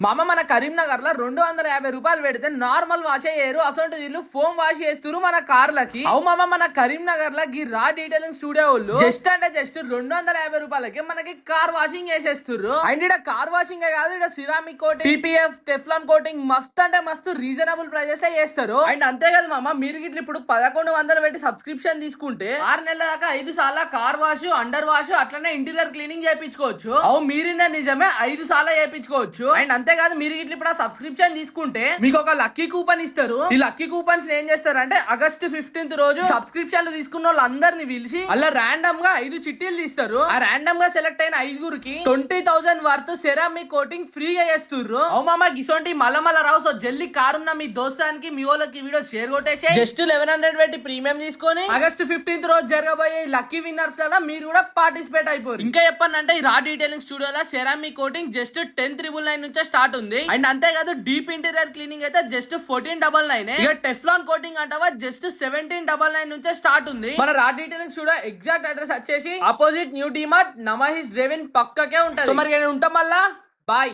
మన కరీంనగర్ లో 250 రూపాయలు పెడితే నార్మల్ వాష్ అయ్యారు. అసలు వీళ్ళు ఫోమ్ వాష్ చేస్తారు మన కార్లకి. అవు మన కరీంనగర్ లో ఈ రా డీటెయిలింగ్ స్టూడియో వాళ్ళు జస్ట్ 250 రూపాయలకి మనకి కార్ వాషింగ్ చేసేస్తారు. అండ్ ఇక్కడ కార్ వాషింగ్ కాదు, ఇక్కడ ceramic coating, PPF, Teflon coating మస్తు అంటే మస్తు రీజనబుల్ ప్రైజెస్ లో చేస్తారు. అండ్ అంతే కదా మీరు గిట్ల ఇప్పుడు 1100 పెట్టి సబ్స్క్రిప్షన్ తీసుకుంటే 6 నెలల దాకా 5 సార్లు కార్ వాష్, అండర్ వాష్, అట్లనే ఇంటీరియర్ క్లీనింగ్ చేయించుకోవచ్చు. అవు మీరిన నిజమే 5 సార్లు చేయించుకోవచ్చు. అండ్ అంతేకాదు మీరు ఇట్లా ఇప్పుడు సబ్స్క్రిప్షన్ తీసుకుంటే మీకు ఒక లక్కీ కూపన్ ఇస్తారు. ఈ లక్కీ కూపన్స్ ఏం చేస్తారంటే ఆగస్ట్ 15th రోజు సబ్స్క్రిప్షన్లు తీసుకున్న వాళ్ళందరినీ పిలిచి అలా ర్యాండమ్ గా 5 చిట్టీలు తీస్తారు. ఆ ర్యాండమ్ గా సెలెక్ట్ అయిన 5గురికి 20,000 వర్త్ సెరామిక్ కోటింగ్ ఫ్రీగా చేస్తుర్రు. గిసోంటి మల్లమల్ల రావు. సో జల్లి కార్ ఉన్న మీ దోస్తానికి మీ వాళ్ళకి వీడియో షేర్ కొట్టేసి జస్ట్ 1100 పెట్టి ప్రీమియం తీసుకొని ఆగస్ట్ 15th రోజు జరగబోయే లక్కీ విన్నర్స్ లలో మీరు కూడా పార్టిసిపేట్ అయిపోరు. ఇంకా చెప్పానంటే ఈ రా డీటెయిలింగ్ స్టూడియోలో సెరామిక్ కోటింగ్ జస్ట్ 10,999 నుంచే స్టార్ట్ ఉంది. అండ్ అంతేకాదు డీప్ ఇంటీరియర్ క్లీనింగ్ అయితే జస్ట్ 1499. ఇక టెఫ్లాన్ కోటింగ్ అంటావా జస్ట్ 1799 నుంచే స్టార్ట్ ఉంది. మన రా డీటెయిలింగ్ స్టూడియో ఎగ్జాక్ట్ అడ్రస్ వచ్చేసి ఆపోజిట్ న్యూ డిమార్ట్ నమహిస్ డ్రైవింగ్ పక్కకే ఉంటుంది. సో మరి ఉంటాం మళ్ళా బాయ్.